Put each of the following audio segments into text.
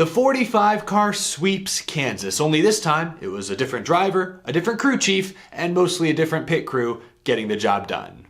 The 45 car sweeps Kansas, only this time it was a different driver, a different crew chief, and mostly a different pit crew getting the job done.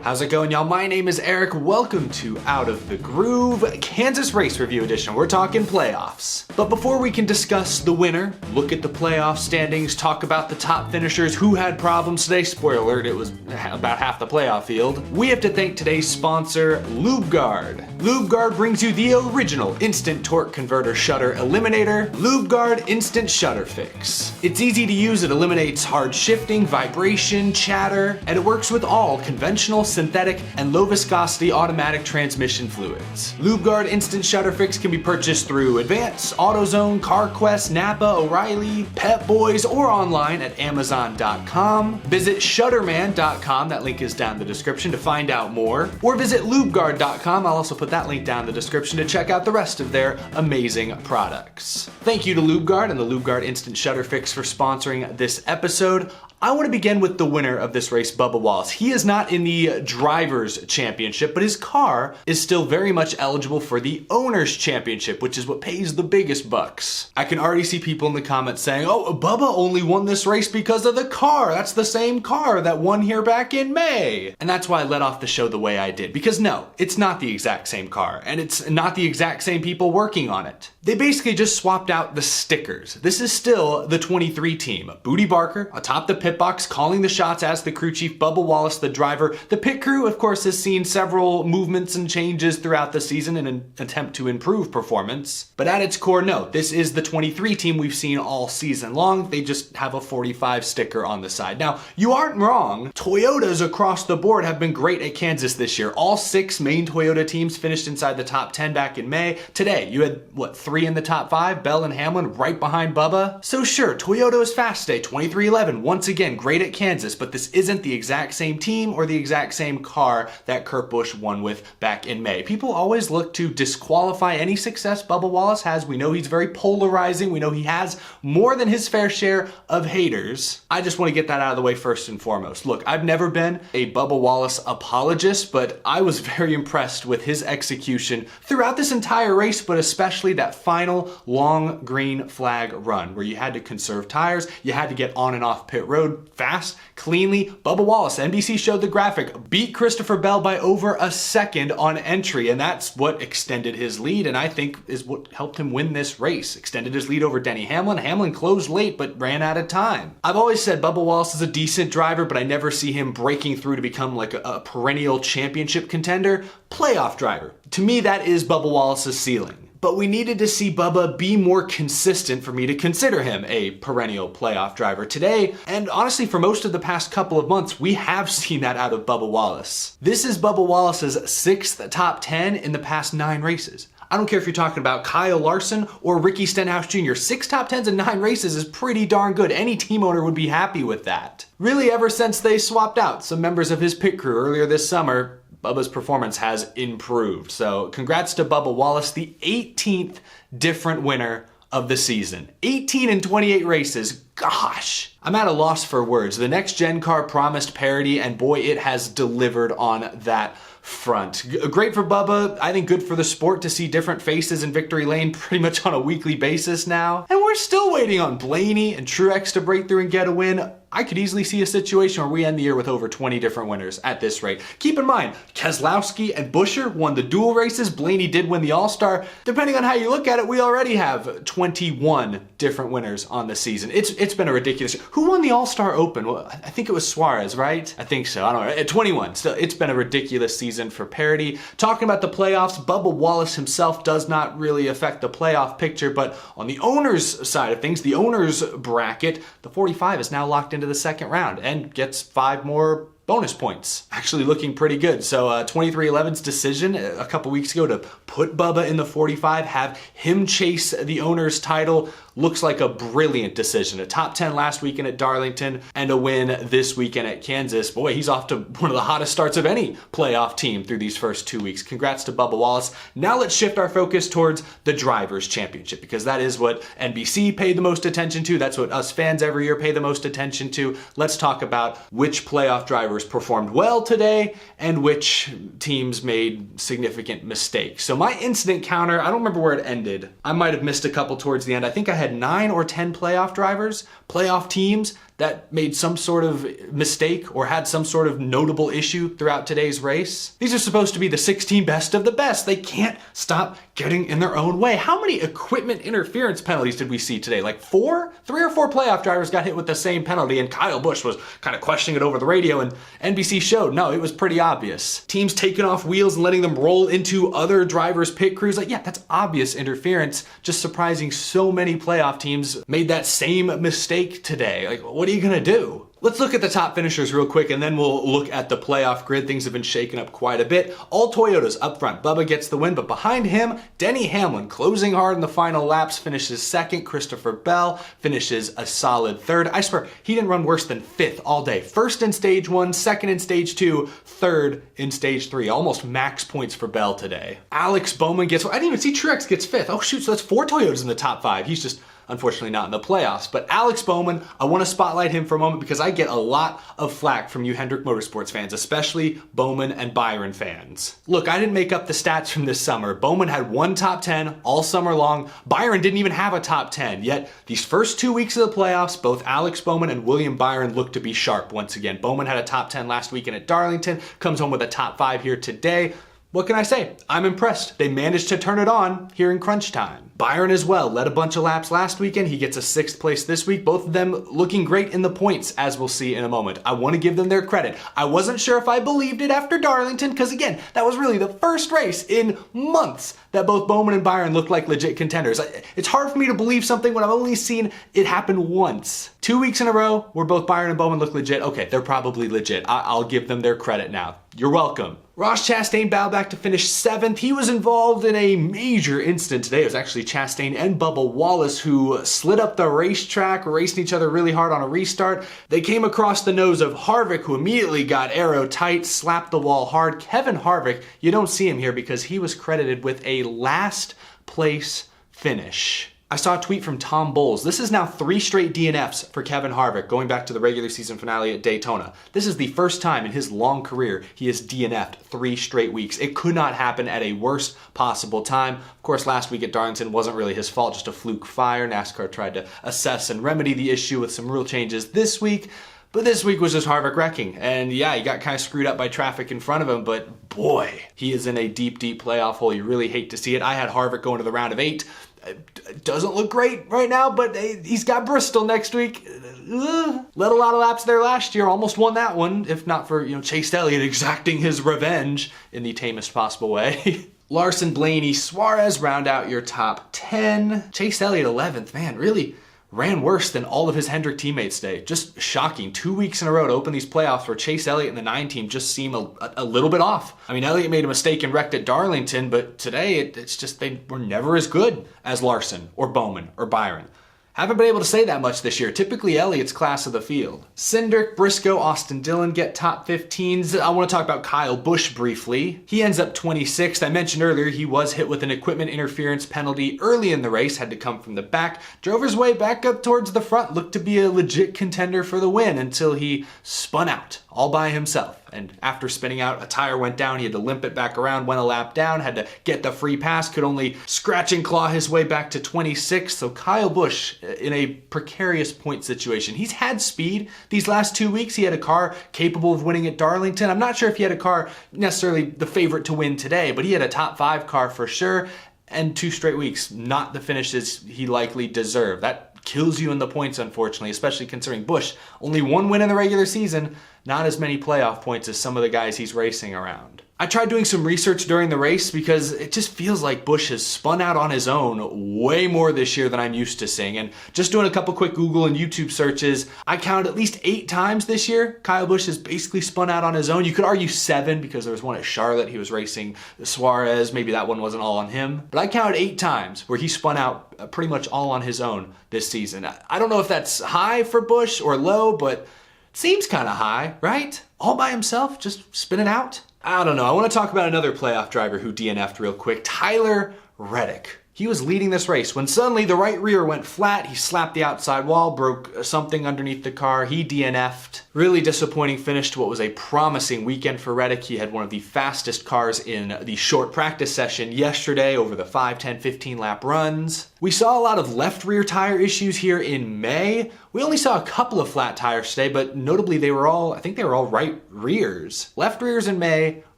How's it going, y'all? My name is Eric. Welcome to Out of the Groove, Kansas Race Review Edition. We're talking playoffs. But before we can discuss the winner, look at the playoff standings, talk about the top finishers, who had problems today, spoiler alert, it was about half the playoff field, we have to thank today's sponsor, LubeGuard. LubeGuard brings you the original instant torque converter shutter eliminator, LubeGuard Instant Shutter Fix. It's easy to use, it eliminates hard shifting, vibration, chatter, and it works with all conventional, synthetic, and low viscosity automatic transmission fluids. LubeGuard Instant Shutter Fix can be purchased through Advance, AutoZone, CarQuest, Napa, O'Reilly, Pep Boys, or online at Amazon.com. Visit Shutterman.com, that link is down in the description to find out more, or visit LubeGuard.com, I'll also put that link down in the description to check out the rest of their amazing products. Thank you to LubeGuard and the LubeGuard Instant Shutter Fix for sponsoring this episode. I want to begin with the winner of this race, Bubba Wallace. He is not in the Drivers' Championship, but his car is still very much eligible for the Owners' Championship, which is what pays the biggest bucks. I can already see people in the comments saying, oh, Bubba only won this race because of the car. That's the same car that won here back in May. And that's why I led off the show the way I did, because no, it's not the exact same car, and it's not the exact same people working on it. They basically just swapped out the stickers. This is still the 23 team. Booty Barker atop the pit box calling the shots as the crew chief, Bubba Wallace the driver. The pit crew, of course, has seen several movements and changes throughout the season in an attempt to improve performance. But at its core, no, this is the 23 team we've seen all season long. They just have a 45 sticker on the side. Now, you aren't wrong. Toyotas across the board have been great at Kansas this year. All 6 main Toyota teams finished inside the top 10 back in May. Today, you had, 3 in the top 5? Bell and Hamlin right behind Bubba. So sure, Toyota is fast today. 23-11, once again, great at Kansas, but this isn't the exact same team or the exact same car that Kurt Busch won with back in May. People always look to disqualify any success Bubba Wallace has. We know he's very polarizing. We know he has more than his fair share of haters. I just want to get that out of the way first and foremost. Look, I've never been a Bubba Wallace apologist, but I was very impressed with his execution throughout this entire race, but especially that final long green flag run where you had to conserve tires, you had to get on and off pit road fast, cleanly. Bubba Wallace, NBC showed the graphic, beat Christopher Bell by over a second on entry, and that's what extended his lead, and I think is what helped him win this race. Extended his lead over Denny Hamlin. Hamlin closed late, but ran out of time. I've always said Bubba Wallace is a decent driver, but I never see him breaking through to become like a perennial championship contender. Playoff driver. To me, that is Bubba Wallace's ceiling. But we needed to see Bubba be more consistent for me to consider him a perennial playoff driver today. And honestly, for most of the past couple of months, we have seen that out of Bubba Wallace. This is Bubba Wallace's 6th top 10 in the past 9 races. I don't care if you're talking about Kyle Larson or Ricky Stenhouse Jr. 6 top 10s in 9 races is pretty darn good. Any team owner would be happy with that. Really, ever since they swapped out some members of his pit crew earlier this summer, Bubba's performance has improved. So congrats to Bubba Wallace, the 18th different winner of the season. 18 in 28 races. Gosh, I'm at a loss for words. The next gen car promised parity, and boy, it has delivered on that front. Great for Bubba. I think good for the sport to see different faces in victory lane pretty much on a weekly basis now. And we're still waiting on Blaney and Truex to break through and get a win. I could easily see a situation where we end the year with over 20 different winners at this rate. Keep in mind, Keselowski and Buescher won the dual races. Blaney did win the All-Star. Depending on how you look at it, we already have 21 different winners on the season. It's been a ridiculous. Who won the All-Star Open? Well, I think it was Suarez, right? I think so. I don't know. At 21. Still, it's been a ridiculous season for parity. Talking about the playoffs, Bubba Wallace himself does not really affect the playoff picture, but on the owner's side of things, the owner's bracket, the 45 is now locked into the second round and gets 5 more bonus points. Actually looking pretty good. So 23-11's decision a couple weeks ago to put Bubba in the 45, have him chase the owner's title, looks like a brilliant decision. A top 10 last weekend at Darlington and a win this weekend at Kansas. Boy, he's off to one of the hottest starts of any playoff team through these first 2 weeks. Congrats to Bubba Wallace. Now let's shift our focus towards the Drivers' Championship, because that is what NBC paid the most attention to. That's what us fans every year pay the most attention to. Let's talk about which playoff drivers performed well today and which teams made significant mistakes. So my incident counter, I don't remember where it ended. I might have missed a couple towards the end. I think I had 9 or 10 playoff drivers, playoff teams that made some sort of mistake or had some sort of notable issue throughout today's race. These are supposed to be the 16 best of the best. They can't stop getting in their own way. How many equipment interference penalties did we see today? Like 4? 3 or 4 playoff drivers got hit with the same penalty, and Kyle Busch was kind of questioning it over the radio, and NBC showed, no, it was pretty obvious. Teams taking off wheels and letting them roll into other drivers' pit crews. Like, yeah, that's obvious interference. Just surprising so many playoff teams made that same mistake today. Like, what are you gonna do? Let's look at the top finishers real quick, and then we'll look at the playoff grid. Things have been shaken up quite a bit. All Toyotas up front. Bubba gets the win, but behind him, Denny Hamlin, closing hard in the final laps, finishes second. Christopher Bell finishes a solid third. I swear, he didn't run worse than 5th all day. First in stage 1, second in stage 2, third in stage 3. Almost max points for Bell today. Alex Bowman gets, I didn't even see Truex gets 5th. Oh shoot, so that's 4 Toyotas in the top 5. He's just unfortunately not in the playoffs. But Alex Bowman, I want to spotlight him for a moment because I get a lot of flack from you Hendrick Motorsports fans, especially Bowman and Byron fans. Look, I didn't make up the stats from this summer. Bowman had 1 top 10 all summer long. Byron didn't even have a top 10. Yet these first 2 weeks of the playoffs, both Alex Bowman and William Byron looked to be sharp once again. Bowman had a top 10 last weekend at Darlington, comes home with a top 5 here today. What can I say? I'm impressed. They managed to turn it on here in crunch time. Byron as well led a bunch of laps last weekend. He gets a 6th place this week. Both of them looking great in the points, as we'll see in a moment. I want to give them their credit. I wasn't sure if I believed it after Darlington, because again, that was really the first race in months that both Bowman and Byron looked like legit contenders. It's hard for me to believe something when I've only seen it happen once. 2 weeks in a row where both Byron and Bowman look legit. Okay, they're probably legit. I'll give them their credit now. You're welcome. Ross Chastain bowed back to finish 7th. He was involved in a major incident today. It was actually Chastain and Bubba Wallace who slid up the racetrack, racing each other really hard on a restart. They came across the nose of Harvick, who immediately got aero tight, slapped the wall hard. Kevin Harvick, you don't see him here because he was credited with a last place finish. I saw a tweet from Tom Bowles. This is now 3 straight DNFs for Kevin Harvick, going back to the regular season finale at Daytona. This is the first time in his long career he has DNF'd 3 straight weeks. It could not happen at a worst possible time. Of course, last week at Darlington wasn't really his fault, just a fluke fire. NASCAR tried to assess and remedy the issue with some rule changes this week. But this week was just Harvick wrecking. And yeah, he got kind of screwed up by traffic in front of him, but boy, he is in a deep, deep playoff hole. You really hate to see it. I had Harvick going to the round of 8. It doesn't look great right now, but he's got Bristol next week. Led a lot of laps there last year, almost won that one, if not for Chase Elliott exacting his revenge in the tamest possible way. Larson, Blaney, Suarez round out your top 10. Chase Elliott 11th, man, really ran worse than all of his Hendrick teammates today. Just shocking. 2 weeks in a row to open these playoffs where Chase Elliott and the 9 team just seem a little bit off. I mean, Elliott made a mistake and wrecked at Darlington, but today it's just they were never as good as Larson or Bowman or Byron. Haven't been able to say that much this year. Typically Elliott's class of the field. Cindric, Briscoe, Austin Dillon get top 15s. I want to talk about Kyle Busch briefly. He ends up 26th. I mentioned earlier he was hit with an equipment interference penalty early in the race, had to come from the back. Drove his way back up towards the front, looked to be a legit contender for the win until he spun out all by himself. And after spinning out, a tire went down. He had to limp it back around, went a lap down, had to get the free pass, could only scratch and claw his way back to 26th. So Kyle Busch in a precarious point situation. He's had speed these last 2 weeks. He had a car capable of winning at Darlington. I'm not sure if he had a car necessarily the favorite to win today, but he had a top 5 car for sure. And 2 straight weeks, not the finishes he likely deserved. That kills you in the points, unfortunately, especially considering Busch only 1 win in the regular season, not as many playoff points as some of the guys he's racing around. I tried doing some research during the race because it just feels like Busch has spun out on his own way more this year than I'm used to seeing. And just doing a couple quick Google and YouTube searches, I counted at least 8 times this year Kyle Busch has basically spun out on his own. You could argue 7 because there was one at Charlotte. He was racing Suarez. Maybe that one wasn't all on him. But I counted 8 times where he spun out pretty much all on his own this season. I don't know if that's high for Busch or low, but it seems kind of high, right? All by himself, just spinning out? I don't know. I want to talk about another playoff driver who DNF'd real quick, Tyler Reddick. He was leading this race when suddenly the right rear went flat. He slapped the outside wall, broke something underneath the car. He DNF'd. Really disappointing finish to what was a promising weekend for Reddick. He had one of the fastest cars in the short practice session yesterday over the 5, 10, 15 lap runs. We saw a lot of left rear tire issues here in May. We only saw a couple of flat tires today, but notably I think they were all right rears. Left rears in May,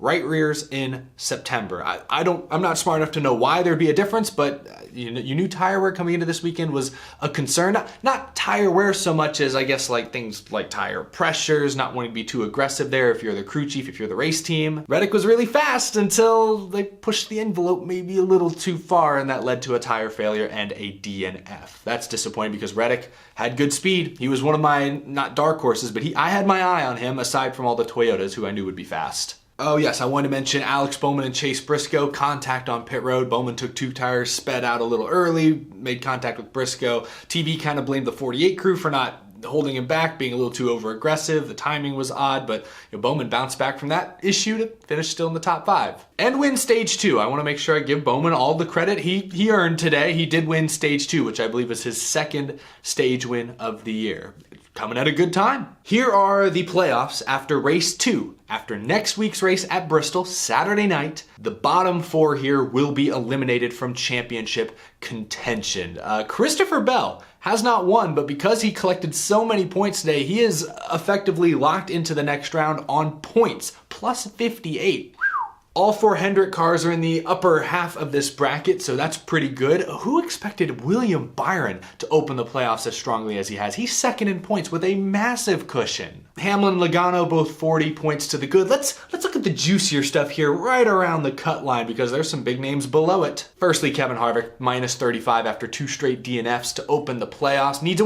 right rears in September. I'm not smart enough to know why there'd be a difference, but you knew tire wear coming into this weekend was a concern. Not tire wear so much as I guess like things like tire pressures, not wanting to be too aggressive there if you're the crew chief, if you're the race team. Reddick was really fast until they pushed the envelope maybe a little too far, and that led to a tire failure and a DNF. That's disappointing because Reddick had good speed. He was one of my, not dark horses, but I had my eye on him aside from all the Toyotas who I knew would be fast. Oh yes, I wanted to mention Alex Bowman and Chase Briscoe, contact on pit road. Bowman took 2 tires, sped out a little early, made contact with Briscoe. TV kind of blamed the 48 crew for not holding him back, being a little too over aggressive. The timing was odd, but Bowman bounced back from that issue to finish still in the top 5. And win stage 2. I want to make sure I give Bowman all the credit he earned today. He did win stage 2, which I believe is his 2nd stage win of the year. Coming at a good time. Here are the playoffs after race 2. After next week's race at Bristol, Saturday night, the bottom 4 here will be eliminated from championship contention. Christopher Bell has not won, but because he collected so many points today, he is effectively locked into the next round on points, plus 58. All 4 Hendrick cars are in the upper half of this bracket, so that's pretty good. Who expected William Byron to open the playoffs as strongly as he has? He's 2nd in points with a massive cushion. Hamlin, Logano, both 40 points to the good. Let's look at the juicier stuff here right around the cut line because there's some big names below it. Firstly, Kevin Harvick, minus 35 after 2 straight DNFs to open the playoffs. Needs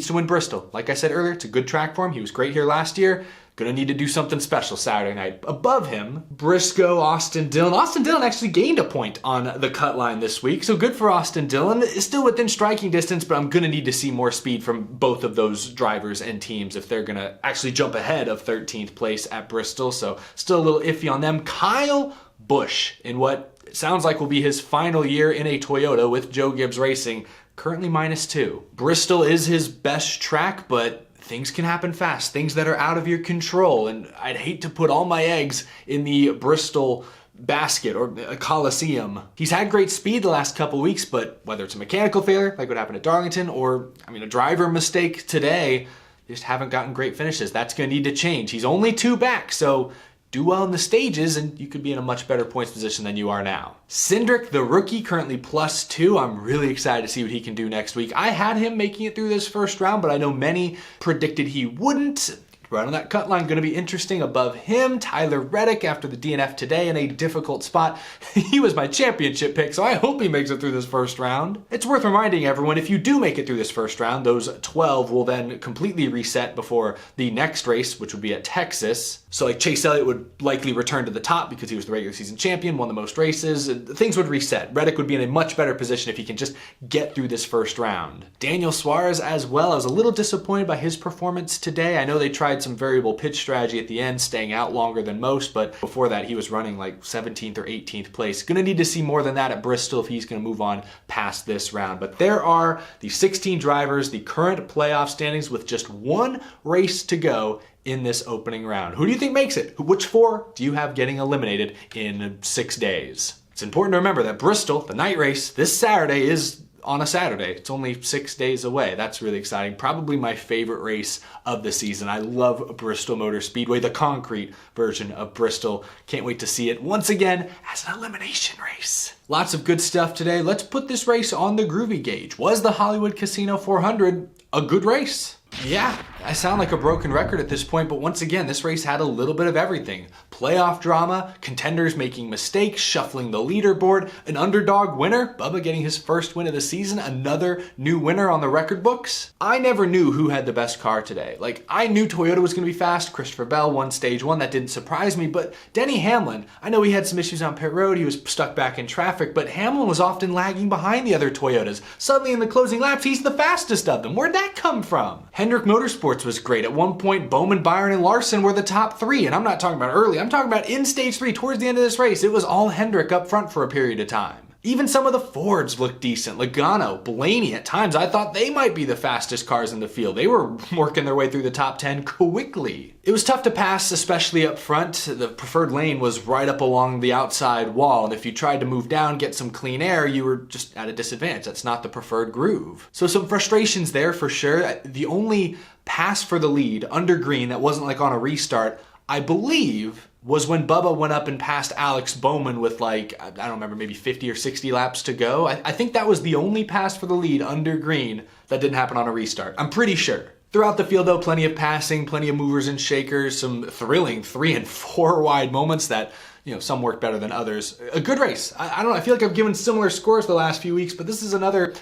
to win Bristol. Like I said earlier, it's a good track for him. He was great here last year. Gonna need to do something special Saturday night. Above him, Briscoe, Austin Dillon. Austin Dillon actually gained a point on the cut line this week, so good for Austin Dillon. It's still within striking distance, but I'm gonna need to see more speed from both of those drivers and teams if they're gonna actually jump ahead of 13th place at Bristol, so still a little iffy on them. Kyle Busch, in what sounds like will be his final year in a Toyota with Joe Gibbs Racing, currently minus 2. Bristol is his best track, but things can happen fast, things that are out of your control, and I'd hate to put all my eggs in the Bristol basket or a Coliseum. He's had great speed the last couple weeks, but whether it's a mechanical failure, like what happened at Darlington, or a driver mistake today, they just haven't gotten great finishes. That's going to need to change. He's only 2 back, so do well in the stages and you could be in a much better points position than you are now. Cindric, the rookie, currently plus 2. I'm really excited to see what he can do next week. I had him making it through this first round, but I know many predicted he wouldn't. Right on that cut line, going to be interesting. Above him, Tyler Reddick after the DNF today in a difficult spot. He was my championship pick, so I hope he makes it through this first round. It's worth reminding everyone, if you do make it through this first round, those 12 will then completely reset before the next race, which would be at Texas. So like Chase Elliott would likely return to the top because he was the regular season champion, won the most races, and things would reset. Reddick would be in a much better position if he can just get through this first round. Daniel Suarez as well. I was a little disappointed by his performance today. I know they tried some variable pitch strategy at the end, staying out longer than most, but before that he was running like 17th or 18th place. Gonna need to see more than that at Bristol if he's gonna move on past this round. But there are the 16 drivers, the current playoff standings with just 1 race to go in this opening round. Who do you think makes it? Which 4 do you have getting eliminated in 6 days? It's important to remember that Bristol, the night race, this Saturday is on a Saturday. It's only 6 days away. That's really exciting. Probably my favorite race of the season. I love Bristol Motor Speedway, the concrete version of Bristol. Can't wait to see it once again as an elimination race. Lots of good stuff today. Let's put this race on the groovy gauge. Was the Hollywood Casino 400 a good race? Yeah, I sound like a broken record at this point, but once again, this race had a little bit of everything. Playoff drama, contenders making mistakes, shuffling the leaderboard, an underdog winner, Bubba getting his first win of the season, another new winner on the record books. I never knew who had the best car today. Like, I knew Toyota was going to be fast. Christopher Bell won stage 1. That didn't surprise me, but Denny Hamlin, I know he had some issues on pit road. He was stuck back in traffic, but Hamlin was often lagging behind the other Toyotas. Suddenly in the closing laps, he's the fastest of them. Where'd that come from? Hendrick Motorsports was great. At one point, Bowman, Byron, and Larson were the top 3, and I'm not talking about early. I'm talking about in stage 3, towards the end of this race. It was all Hendrick up front for a period of time. Even some of the Fords looked decent. Logano, Blaney, at times I thought they might be the fastest cars in the field. They were working their way through the top 10 quickly. It was tough to pass, especially up front. The preferred lane was right up along the outside wall, and if you tried to move down, get some clean air, you were just at a disadvantage. That's not the preferred groove. So some frustrations there for sure. The only pass for the lead under green that wasn't like on a restart, I believe, was when Bubba went up and passed Alex Bowman with like, I don't remember, maybe 50 or 60 laps to go. I think that was the only pass for the lead under green that didn't happen on a restart. I'm pretty sure. Throughout the field though, plenty of passing, plenty of movers and shakers, some thrilling 3 and 4 wide moments that, you know, some worked better than others. A good race. I don't know, I feel like I've given similar scores the last few weeks, but this is another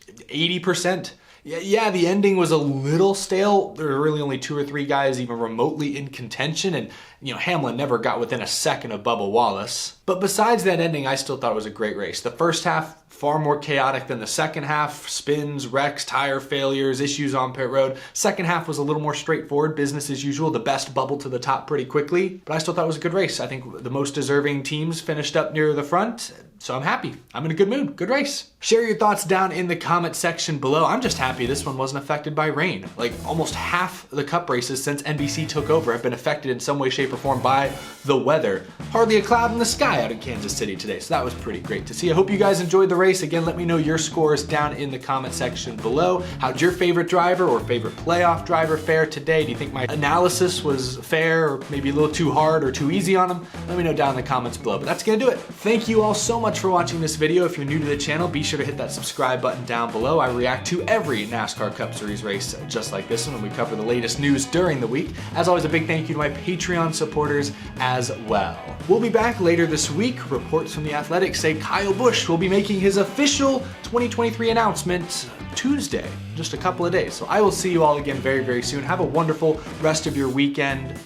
80%. Yeah, the ending was a little stale. There were really only 2 or 3 guys even remotely in contention, and you know, Hamlin never got within a second of Bubba Wallace. But besides that ending, I still thought it was a great race. The first half, far more chaotic than the second half. Spins, wrecks, tire failures, issues on pit road. Second half was a little more straightforward, business as usual. The best bubbled to the top pretty quickly, but I still thought it was a good race. I think the most deserving teams finished up near the front, so I'm happy. I'm in a good mood. Good race. Share your thoughts down in the comment section below. I'm just happy this one wasn't affected by rain. Like, almost half the cup races since NBC took over have been affected in some way, shape, or form by the weather. Hardly a cloud in the sky out in Kansas City today, so that was pretty great to see. I hope you guys enjoyed the race. Again, let me know your scores down in the comment section below. How'd your favorite driver or favorite playoff driver fare today? Do you think my analysis was fair or maybe a little too hard or too easy on them? Let me know down in the comments below. But that's gonna do it. Thank you all so much for watching this video. If you're new to the channel, be sure to hit that subscribe button down below. I react to every NASCAR Cup Series race just like this one, and we cover the latest news during the week. As always, a big thank you to my Patreon supporters as well. We'll be back later this week. Reports from The Athletic say Kyle Busch will be making his official 2023 announcement Tuesday, just a couple of days. So I will see you all again very, very soon. Have a wonderful rest of your weekend.